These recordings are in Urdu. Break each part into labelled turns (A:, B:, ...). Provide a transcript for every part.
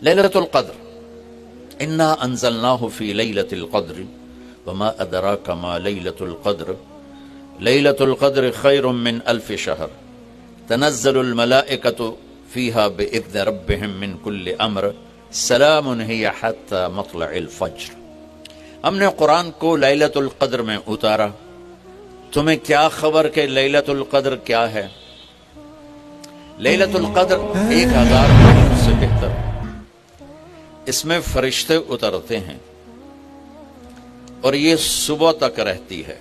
A: لیلۃ القدر انا انزلناہ فی لیلۃ القدر وما ادراک ما لیلۃ القدر لیلۃ القدر خیر من الف شہر تنزل الملائکۃ فیہا باذن ربہم من کل امر سلام ہی حتی مطلع الفجر۔ ہم نے قرآن کو لیلۃ القدر میں اتارا، تمہیں کیا خبر کہ لیلۃ القدر کیا ہے؟ لیلۃ القدر 1000 مہینوں سے بہتر، اس میں فرشتے اترتے ہیں اور یہ صبح تک رہتی ہے۔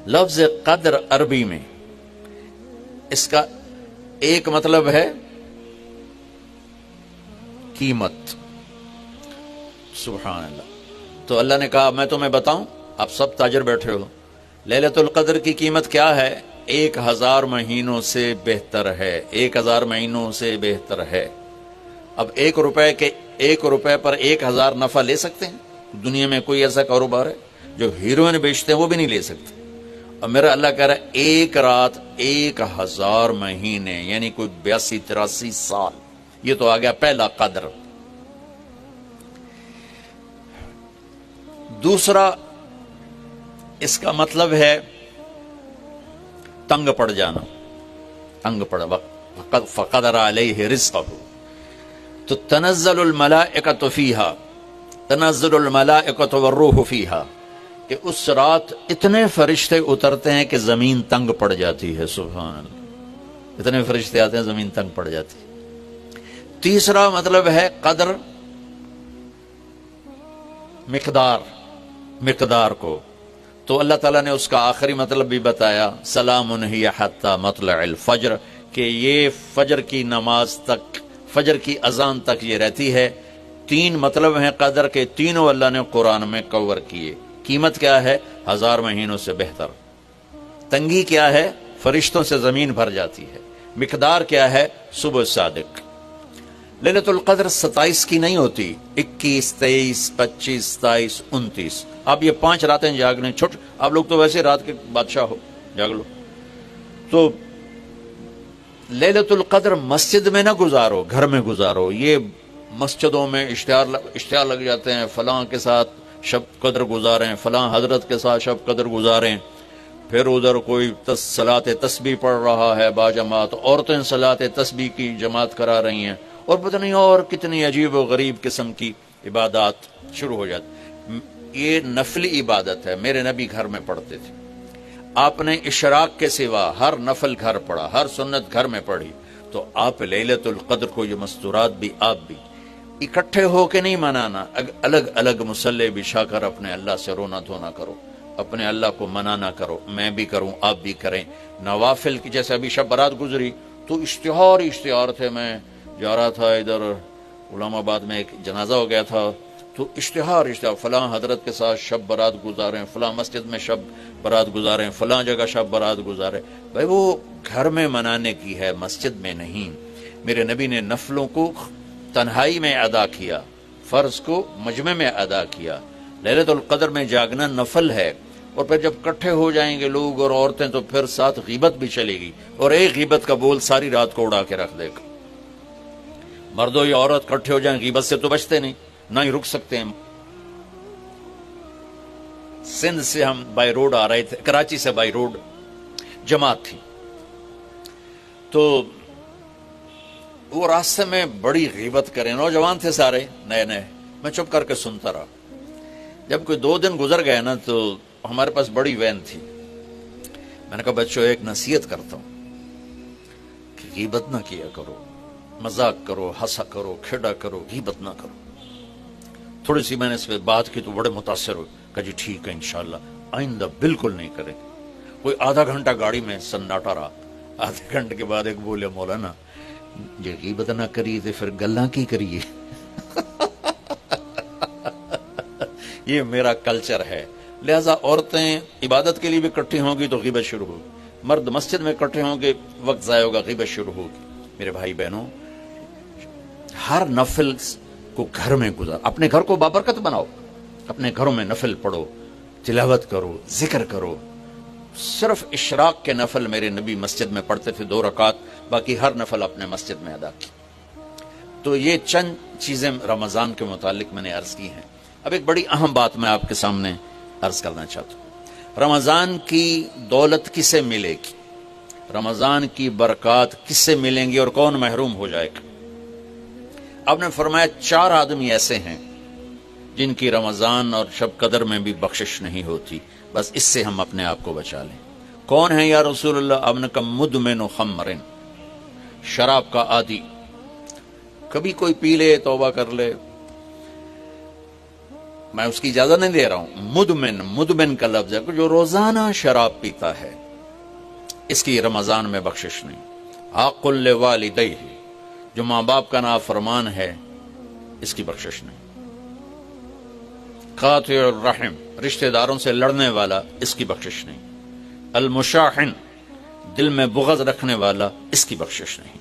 A: لفظ قدر عربی میں اس کا ایک مطلب ہے قیمت، سبحان اللہ۔ تو اللہ نے کہا میں تمہیں بتاؤں، آپ سب تاجر بیٹھے ہو، لیلۃ القدر کی قیمت کیا ہے؟ 1000 مہینوں سے بہتر ہے، 1000 مہینوں سے بہتر ہے۔ اب 1 روپے پر 1000 نفع لے سکتے ہیں؟ دنیا میں کوئی ایسا کاروبار ہے؟ جو ہیروئن بیچتے ہیں وہ بھی نہیں لے سکتے۔ اور میرا اللہ کہہ رہا ہے ایک رات 1000 مہینے، یعنی کوئی 82-83 سال۔ یہ تو آ گیا پہلا قدر۔ دوسرا اس کا مطلب ہے تنگ پڑ جانا، تنگ پڑ وقت فقدر علیہ رزقہ۔ تو تنزل الملائکۃ فیہا، تنزل الملائکۃ والروح فیہا، کہ اس رات اتنے فرشتے اترتے ہیں کہ زمین تنگ پڑ جاتی ہے، سبحان اللہ، اتنے فرشتے آتے ہیں زمین تنگ پڑ جاتی ہے۔ تیسرا مطلب ہے قدر، مقدار کو، تو اللہ تعالیٰ نے اس کا آخری مطلب بھی بتایا، سلام ہی حتی مطلع الفجر، کہ یہ فجر کی نماز تک، فجر کی اذان تک یہ رہتی ہے۔ 3 مطلب ہیں قدر کے، تینوں اللہ نے قرآن میں کور کیے۔ قیمت کیا ہے؟ 1000 مہینوں سے بہتر۔ تنگی کیا ہے؟ فرشتوں سے زمین بھر جاتی ہے۔ مقدار کیا ہے؟ صبح صادق۔ لیلۃ القدر 27 کی نہیں ہوتی، 21، 23، 25، 27، 29۔ اب یہ 5 راتیں جاگنے چھٹ، آپ لوگ تو ویسے رات کے بادشاہ ہو، جاگ لو۔ تو لیلۃ القدر مسجد میں نہ گزارو، گھر میں گزارو۔ یہ مسجدوں میں اشتہار لگ جاتے ہیں، فلاں کے ساتھ شب قدر گزاریں، فلاں حضرت کے ساتھ شب قدر گزاریں، پھر ادھر کوئی صلاۃ تسبیح پڑھ رہا ہے باجماعت، عورتیں صلاۃ تسبیح کی جماعت کرا رہی ہیں، اور پتہ نہیں اور کتنی عجیب و غریب قسم کی عبادات شروع ہو جاتی۔ یہ نفلی عبادت ہے، میرے نبی گھر میں پڑھتے تھے۔ آپ نے اشراق کے سوا ہر نفل گھر پڑھا، ہر سنت گھر میں پڑھی۔ تو آپ لیلۃ القدر کو یہ مستورات بھی آپ بھی اکٹھے ہو کے نہیں منانا، الگ الگ مصلی بچھا کر اپنے اللہ سے رونا دھونا کرو، اپنے اللہ کو منانا کرو، میں بھی کروں آپ بھی کریں۔ نوافل کی جیسے ابھی شب برات گزری تو اشتہار تھے، میں جا رہا تھا ادھر علام آباد میں، ایک جنازہ ہو گیا تھا، تو اشتہار فلاں حضرت کے ساتھ شب برات گزاریں، فلاں مسجد میں شب برات گزاریں، فلاں جگہ شب برات گزاریں۔ بھائی وہ گھر میں منانے کی ہے، مسجد میں نہیں۔ میرے نبی نے نفلوں کو تنہائی میں ادا کیا، فرض کو مجمع میں ادا کیا۔ لیلۃ القدر میں جاگنا نفل ہے، اور پھر جب کٹھے ہو جائیں گے لوگ اور عورتیں تو پھر ساتھ غیبت بھی چلے گی، اور ایک غیبت کا بول ساری رات کو اڑا کے رکھ دے گا۔ مردوں یا عورت کٹھے ہو جائیں غیبت سے تو بچتے نہیں، نہ ہی رک سکتے ہیں۔ سندھ سے ہم بائی روڈ آ رہے تھے، کراچی سے بائی روڈ جماعت تھی، تو وہ راستے میں بڑی غیبت کریں، نوجوان تھے سارے نئے نئے، میں چپ کر کے سنتا رہا۔ جب کوئی 2 دن گزر گئے نا تو ہمارے پاس بڑی وین تھی، میں نے کہا بچوں ایک نصیحت کرتا ہوں کہ غیبت نہ کیا کرو، مذاق کرو، ہنسا کرو، کھیڑا کرو، غیبت نہ کرو۔ تھوڑی سی میں نے اس پہ بات کی تو بڑے متاثر ہوئے، کہا جی ٹھیک ہے انشاءاللہ آئندہ بالکل نہیں کریں۔ کوئی آدھا گھنٹہ گاڑی میں سناٹا رہا، آدھے گھنٹے کے بعد ایک بولے مولانا جی غیبت نہ کری تو پھر گلاں کی کریے۔ یہ میرا کلچر ہے، لہذا عورتیں عبادت کے لیے بھی اکٹھی ہوں گی تو غیبت شروع ہوگی، مرد مسجد میں اکٹھے ہوں گے وقت ضائع ہوگا، غیبت شروع ہوگی۔ میرے بھائی بہنوں، ہر نفل کو گھر میں گزار، اپنے گھر کو بابرکت بناؤ، اپنے گھروں میں نفل پڑھو، تلاوت کرو، ذکر کرو۔ صرف اشراق کے نفل میرے نبی مسجد میں پڑھتے تھے 2 رکعت، باقی ہر نفل اپنے مسجد میں ادا کی۔ تو یہ چند چیزیں رمضان کے متعلق میں نے عرض کی ہیں. اب ایک بڑی اہم بات میں آپ کے سامنے عرض کرنا چاہتا ہوں. رمضان کی دولت کسے ملے گی؟ رمضان کی برکات کس سے ملیں گی اور کون محروم ہو جائے گا؟ آپ نے فرمایا 4 آدمی ایسے ہیں جن کی رمضان اور شب قدر میں بھی بخشش نہیں ہوتی، بس اس سے ہم اپنے آپ کو بچا لیں. کون ہے یا رسول اللہ؟ آپ نے کہا مدمن خمر، شراب کا عادی. کبھی کوئی پی لے توبہ کر لے، میں اس کی اجازت نہیں دے رہا ہوں. مدمن کا لفظ ہے جو روزانہ شراب پیتا ہے، اس کی رمضان میں بخشش نہیں. عاق لوالدیہ، جو ماں باپ کا نافرمان ہے، اس کی بخشش نہیں. قاطع الرحم، رشتہ داروں سے لڑنے والا، اس کی بخشش نہیں. المشاحن، دل میں بغض رکھنے والا، اس کی بخشش نہیں.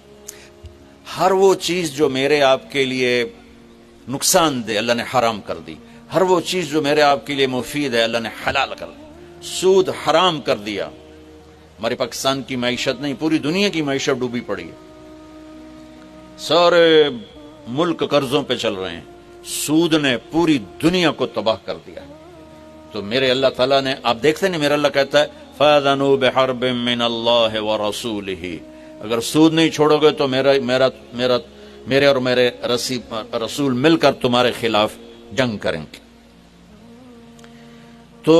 A: ہر وہ چیز جو میرے آپ کے لیے نقصان دہ اللہ نے حرام کر دی، ہر وہ چیز جو میرے آپ کے لیے مفید ہے اللہ نے حلال کر دی. سود حرام کر دیا. ہمارے پاکستان کی معیشت نہیں، پوری دنیا کی معیشت ڈوبی پڑی ہے. سارے ملک قرضوں پہ چل رہے ہیں. سود نے پوری دنیا کو تباہ کر دیا. تو میرے اللہ تعالیٰ نے، آپ دیکھتے نہیں، میرا اللہ کہتا ہے فَأَذَنُوا بِحَرْبٍ مِّنَ اللَّهِ وَرَسُولِهِ، اگر سود نہیں چھوڑو گے تو میرے اور میرے رسول مل کر تمہارے خلاف جنگ کریں گے. تو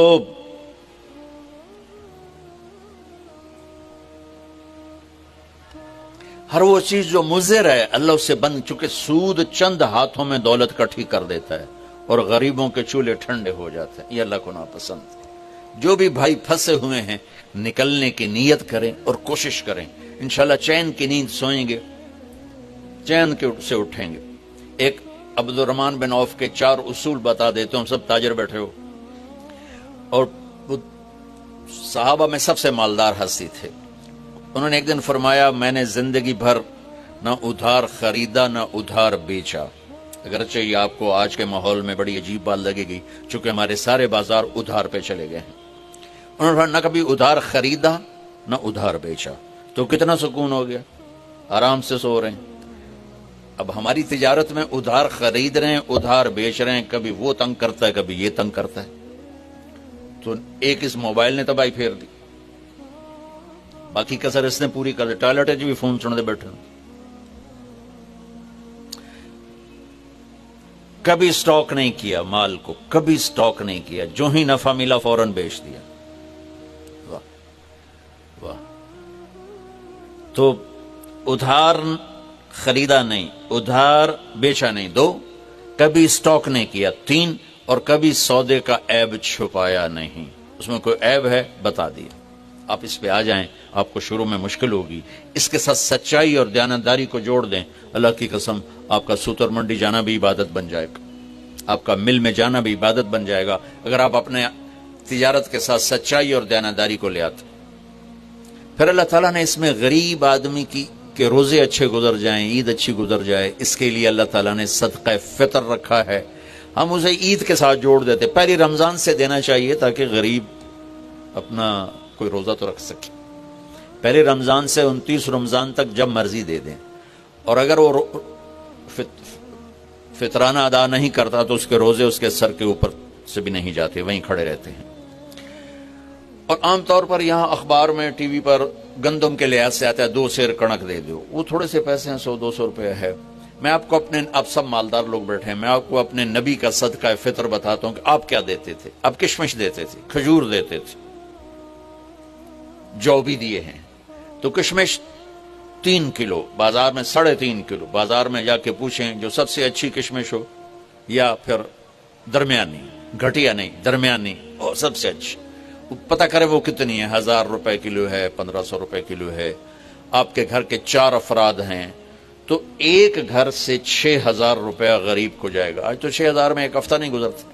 A: ہر وہ چیز جو مضر ہے اللہ اس سے بند، چونکہ سود چند ہاتھوں میں دولت کٹھی کر دیتا ہے اور غریبوں کے چولہے ٹھنڈے ہو جاتے ہیں. یہ اللہ کو ناپسند. جو بھی بھائی پھنسے ہوئے ہیں نکلنے کی نیت کریں اور کوشش کریں، انشاءاللہ چین کی نیند سوئیں گے، چین کے سے اٹھیں گے. ایک عبد الرحمن بن عوف کے 4 اصول بتا دیتے ہوں، سب تاجر بیٹھے ہو، اور صحابہ میں سب سے مالدار ہستی تھے. انہوں نے ایک دن فرمایا میں نے زندگی بھر نہ ادھار خریدا نہ ادھار بیچا. اگرچہ یہ آپ کو آج کے ماحول میں بڑی عجیب بات لگے گی، چونکہ ہمارے سارے بازار ادھار پہ چلے گئے ہیں. انہوں نے نہ کبھی ادھار خریدا نہ ادھار بیچا. تو کتنا سکون ہو گیا، آرام سے سو رہے ہیں. اب ہماری تجارت میں ادھار خرید رہے ہیں، ادھار بیچ رہے ہیں، کبھی وہ تنگ کرتا ہے کبھی یہ تنگ کرتا ہے. تو ایک اس موبائل نے تباہی پھیر دی، باقی کسر اس نے پوری کر دی. ٹوائلٹ بھی فون سنتے بیٹھے. کبھی سٹاک نہیں کیا مال کو، کبھی سٹاک نہیں کیا، جو ہی نفع ملا فوراً بیچ دیا. واہ واہ. تو ادھار خریدا نہیں، ادھار بیچا نہیں 2، کبھی سٹاک نہیں کیا 3، اور کبھی سودے کا عیب چھپایا نہیں. اس میں کوئی عیب ہے بتا دیا. آپ اس پہ آ جائیں، آپ کو شروع میں مشکل ہوگی. اس کے ساتھ سچائی اور دیانتداری کو جوڑ دیں، اللہ کی قسم آپ کا سوتر منڈی جانا بھی عبادت بن جائے گا، آپ کا مل میں جانا بھی عبادت بن جائے گا، اگر آپ اپنے تجارت کے ساتھ سچائی اور دیانتداری کو لے آتے. پھر اللہ تعالیٰ نے اس میں غریب آدمی کی کہ روزے اچھے گزر جائیں، عید اچھی گزر جائے، اس کے لیے اللہ تعالیٰ نے صدقہ فطر رکھا ہے. ہم اسے عید کے ساتھ جوڑ دیتے. پہلی رمضان سے دینا چاہیے تاکہ غریب اپنا کوئی روزہ تو رکھ سکے. پہلے رمضان سے 29 رمضان تک جب مرضی دے دیں. اور اگر وہ فطرانہ ادا نہیں کرتا تو اس کے روزے اس کے سر کے اوپر سے بھی نہیں جاتے، وہیں کھڑے رہتے ہیں. اور عام طور پر یہاں اخبار میں ٹی وی پر گندم کے لحاظ سے آتا ہے 2 سیر کڑک دے دو، وہ تھوڑے سے پیسے ہیں، 100-200 روپے ہے. میں آپ کو آپ سب مالدار لوگ بیٹھے ہیں، میں آپ کو اپنے نبی کا صدقہ فطر بتاتا ہوں کہ آپ کیا دیتے تھے. آپ کشمش دیتے تھے، کھجور دیتے تھے، جو بھی دیے ہیں. تو کشمش 3 کلو، بازار میں 3.5 کلو. بازار میں جا کے پوچھیں جو سب سے اچھی کشمش ہو یا پھر درمیانی، گھٹیا نہیں درمیانی اور سب سے اچھی، پتہ کرے وہ کتنی ہے. 1000 روپے کلو ہے، 1500 روپے کلو ہے. آپ کے گھر کے 4 افراد ہیں تو ایک گھر سے 6000 روپیہ غریب کو جائے گا. آج تو 6000 میں ایک ہفتہ نہیں گزرتا.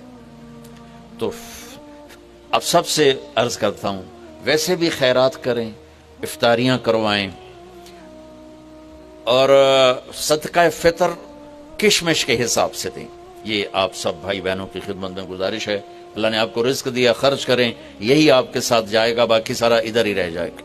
A: تو اب سب سے عرض کرتا ہوں ویسے بھی خیرات کریں، افطاریاں کروائیں، اور صدقہ فطر کشمش کے حساب سے دیں. یہ آپ سب بھائی بہنوں کی خدمت میں گزارش ہے. اللہ نے آپ کو رزق دیا، خرچ کریں، یہی آپ کے ساتھ جائے گا، باقی سارا ادھر ہی رہ جائے گا.